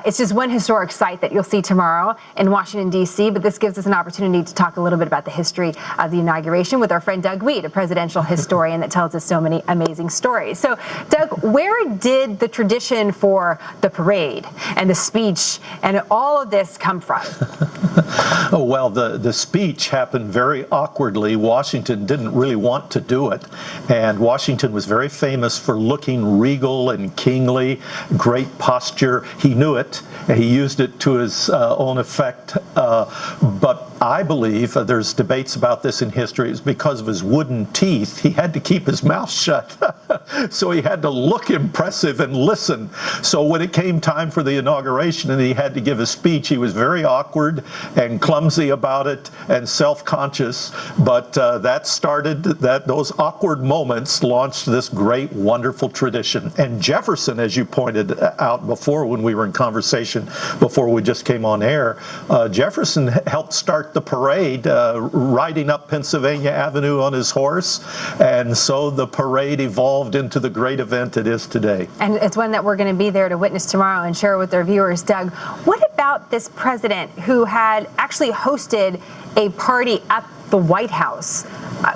It's just one historic site that you'll see tomorrow in Washington, D.C., but this gives us an opportunity to talk a little bit about the history of the inauguration with our friend Doug Wead, a presidential historian that tells us so many amazing stories. So, Doug, where did the tradition for the parade and the speech and all of this come from? Oh, well, the speech happened very awkwardly. Washington didn't really want to do it, and Washington was very famous for looking regal and kingly, great posture. He knew it, and he used it to his own effect, but I believe, there's debates about this in history, it's because of his wooden teeth. He had to keep his mouth shut, so he had to look impressive and listen. So when it came time for the inauguration and he had to give a speech, he was very awkward and clumsy about it and self-conscious, but those awkward moments launched this great, wonderful tradition. And Jefferson, as you pointed out before when we were in conversation, before we just came on air, Jefferson helped start the parade, riding up Pennsylvania Avenue on his horse, and so the parade evolved into the great event it is today. And it's one that we're going to be there to witness tomorrow and share with our viewers. Doug, what about this president who had actually hosted a party at the White House?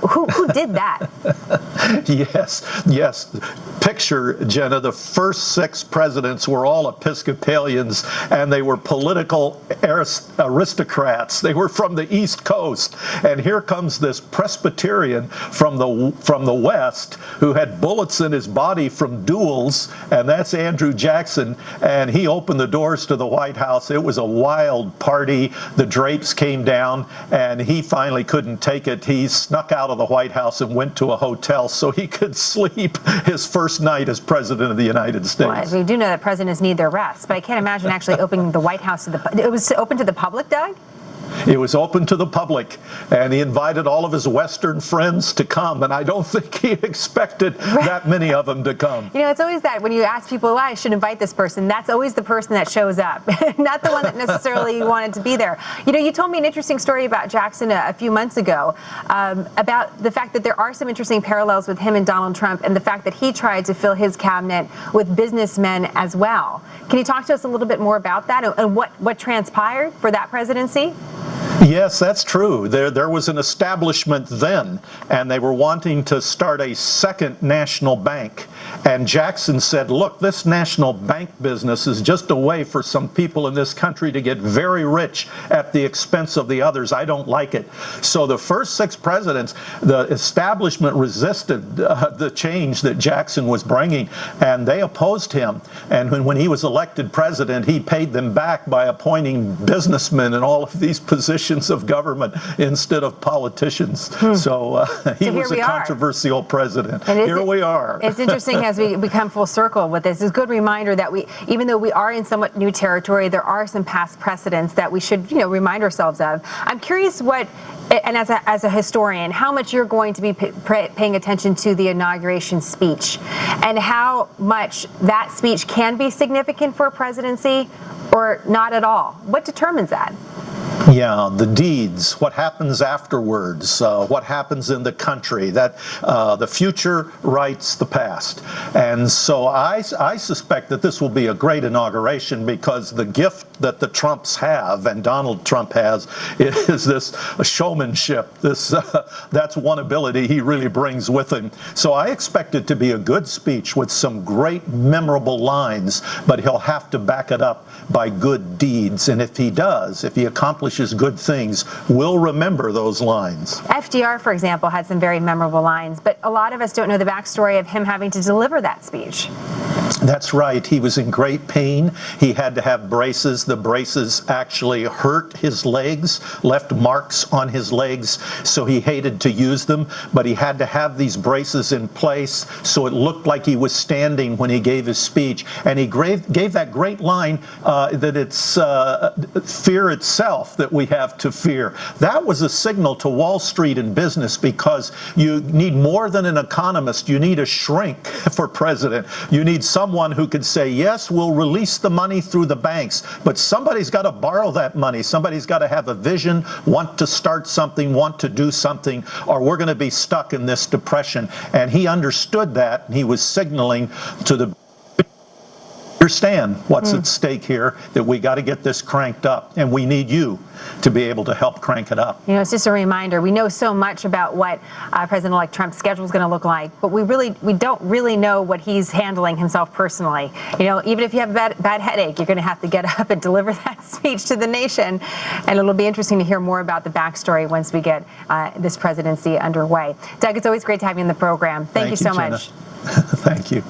Who did that? Yes. Picture, Jenna, the first 6 presidents were all Episcopalians, and they were political aristocrats. They were from the East Coast, and here comes this Presbyterian from the West who had bullets in his body from duels, and that's Andrew Jackson, and he opened the doors to the White House. It was a wild party. The drapes came down, and he finally couldn't take it. He snuck out of the White House and went to a hotel so he could sleep his first night as president of the United States. Well, we do know that presidents need their rest, but I can't imagine actually opening the White House it was open to the public, Doug? It was open to the public, and he invited all of his Western friends to come, and I don't think he expected that many of them to come. You know, it's always that when you ask people, well, I should invite this person, that's always the person that shows up, not the one that necessarily wanted to be there. You know, you told me an interesting story about Jackson a few months ago, about the fact that there are some interesting parallels with him and Donald Trump, and the fact that he tried to fill his cabinet with businessmen as well. Can you talk to us a little bit more about that and what transpired for that presidency? Yes, that's true. There was an establishment then, and they were wanting to start a second national bank. And Jackson said, look, this national bank business is just a way for some people in this country to get very rich at the expense of the others. I don't like it. So the first 6 presidents, the establishment resisted the change that Jackson was bringing, and they opposed him. And when he was elected president, he paid them back by appointing businessmen in all of these positions of government instead of politicians. So he was a controversial president. Here we are. It's interesting as we become full circle with this. It's a good reminder that even though we are in somewhat new territory, there are some past precedents that we should, remind ourselves of. I'm curious and as a historian, how much you're going to be paying attention to the inauguration speech and how much that speech can be significant for a presidency or not at all. What determines that? Yeah, the deeds, what happens afterwards, what happens in the country, that the future writes the past. And so I suspect that this will be a great inauguration because the gift that the Trumps have, and Donald Trump has, is this showmanship. That's one ability he really brings with him. So I expect it to be a good speech with some great memorable lines, but he'll have to back it up by good deeds. And if he does, if he accomplishes good things, we'll remember those lines. FDR, for example, had some very memorable lines, but a lot of us don't know the backstory of him having to deliver that speech. That's right. He was in great pain. He had to have braces. The braces actually hurt his legs, left marks on his legs, so he hated to use them, but he had to have these braces in place so it looked like he was standing when he gave his speech. And he gave that great line that it's fear itself that we have to fear. That was a signal to Wall Street and business because you need more than an economist. You need a shrink for president. You need someone who could say, yes, we'll release the money through the banks, but somebody's got to borrow that money. Somebody's got to have a vision, want to start something, want to do something, or we're going to be stuck in this depression. And he understood that, and he was signaling to the understand what's at stake here, that we got to get this cranked up, and we need you to be able to help crank it up. You know, it's just a reminder. We know so much about what President-elect Trump's schedule is going to look like, but we don't really know what he's handling himself personally. You know, even if you have a bad headache, you're going to have to get up and deliver that speech to the nation, and it'll be interesting to hear more about the backstory once we get this presidency underway. Doug, it's always great to have you in the program. Thank you so Jenna. much. Thank you.